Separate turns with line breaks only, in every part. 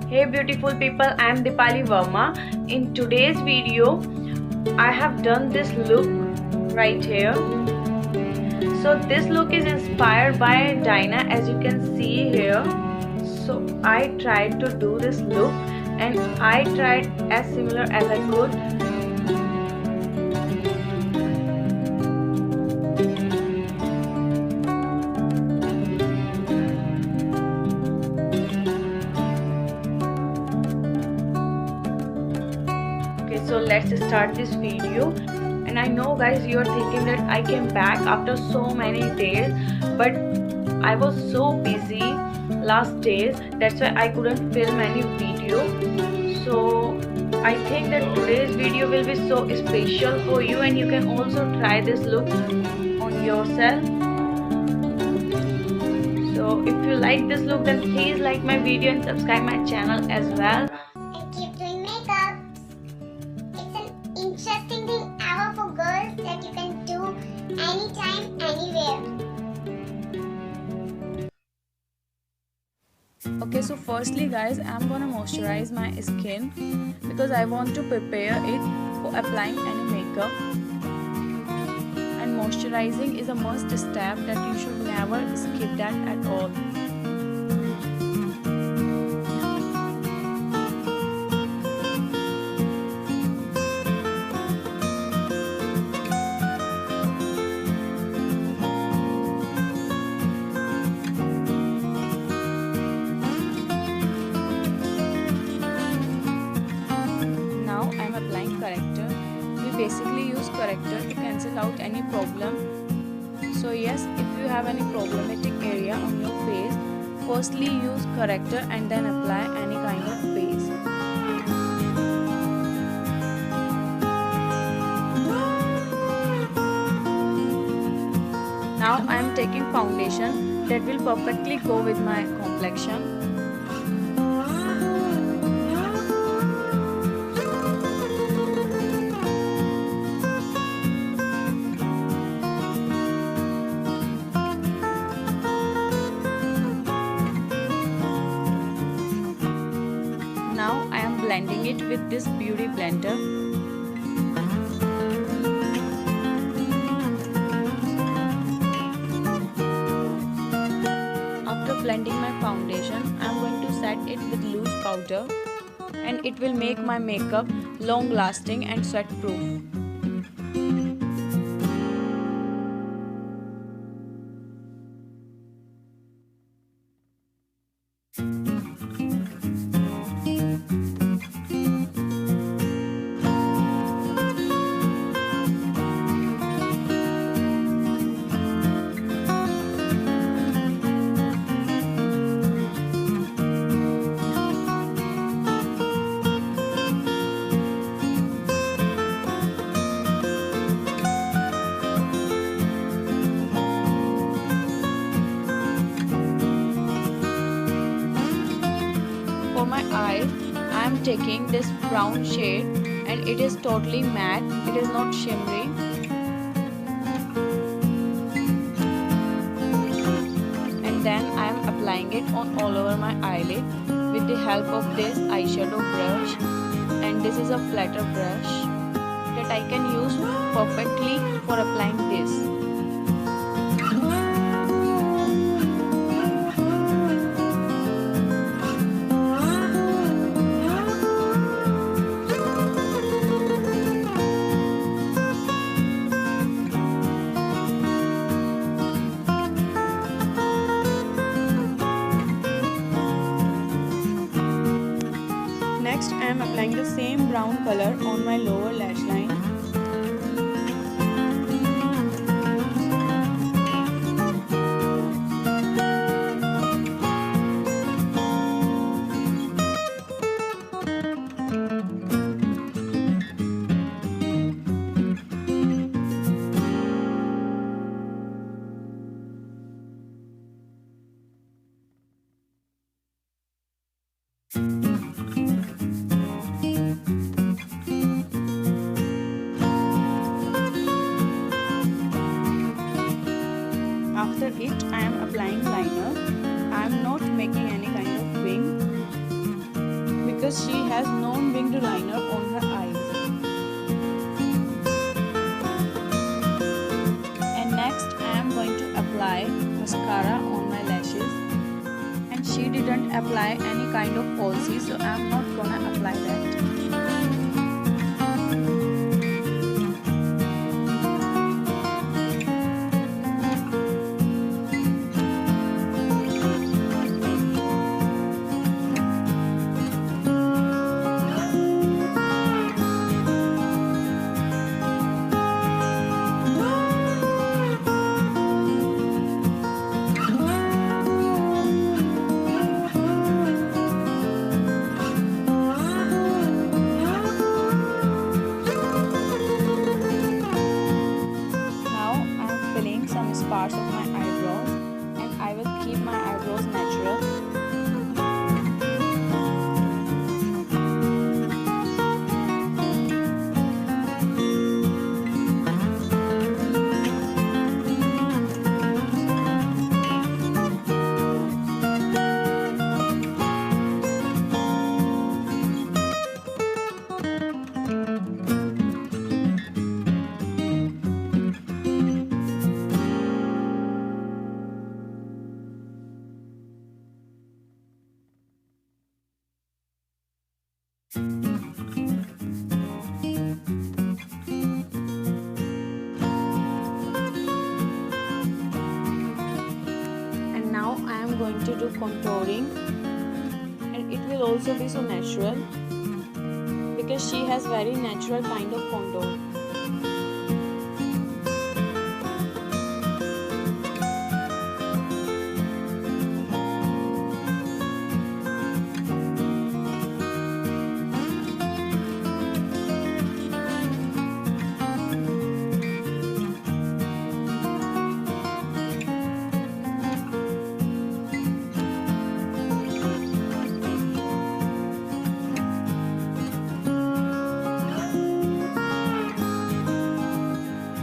Hey beautiful people, I am Dipali Verma. In today's video, I have done this look right here. So this look is inspired by Dinah, as you can see here. So I tried to do this look and I tried as similar as I could. So let's start this video. And I know guys, you are thinking that I came back after so many days, but I was so busy last days, that's why I couldn't film any video. So I think that today's video will be so special for you, and you can also try this look on yourself. So if you like this look, then please like my video and subscribe my channel as well.
And keep doing makeup. It's an interesting thing ever for girls that you can do anytime, anywhere.
Okay, so firstly guys, I'm gonna moisturize my skin because I want to prepare it for applying any makeup. And moisturizing is a must step that you should never skip that at all. Corrector. We basically use corrector to cancel out any problem. So yes, if you have any problematic area on your face, firstly use corrector and then apply any kind of base. Now I am taking foundation that will perfectly go with my complexion. Now I am blending it with this beauty blender. After blending my foundation, I am going to set it with loose powder, and it will make my makeup long lasting and sweat proof. For my eyes, I am taking this brown shade, and it is totally matte, it is not shimmery. And then I am applying it on all over my eyelid with the help of this eyeshadow brush, and this is a flatter brush that I can use perfectly for applying this. Next, I am applying the same brown color on my lower lash line. because she has non-winged liner on her eyes. And next I am going to apply mascara on my lashes, and she didn't apply any kind of falsies, so I am not gonna apply that. Parts of my eyebrows, and I will keep my eyebrows natural. Going to do contouring, and it will also be so natural because she has very natural kind of contour.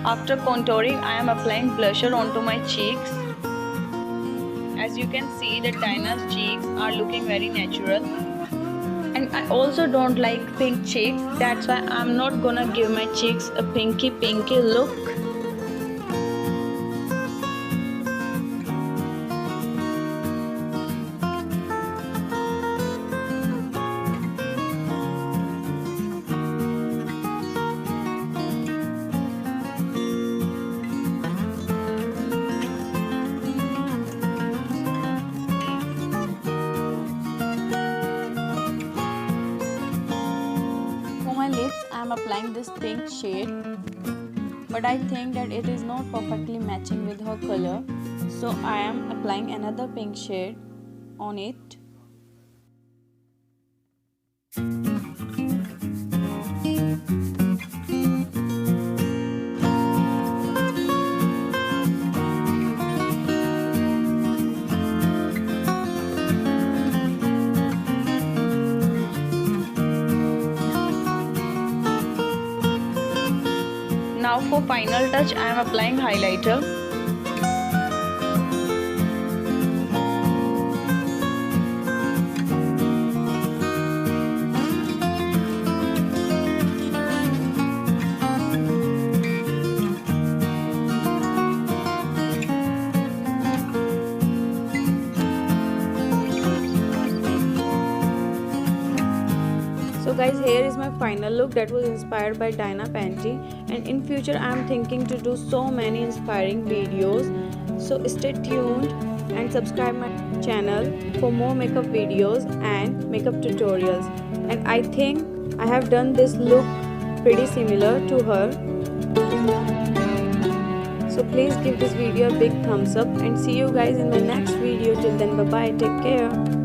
After contouring, I am applying blusher onto my cheeks. As you can see that Dinah's cheeks are looking very natural. And I also don't like pink cheeks. That's why I'm not gonna give my cheeks a pinky look. I am applying this pink shade, but I think that it is not perfectly matching with her color, so I am applying another pink shade on it. Now for final touch, I am applying highlighter. So guys, here is my final look that was inspired by PENTY, and in future I am thinking to do so many inspiring videos. So stay tuned and subscribe my channel for more makeup videos and makeup tutorials. And I think I have done this look pretty similar to her. So please give this video a big thumbs up, and see you guys in my next video. Till then, bye bye, take care.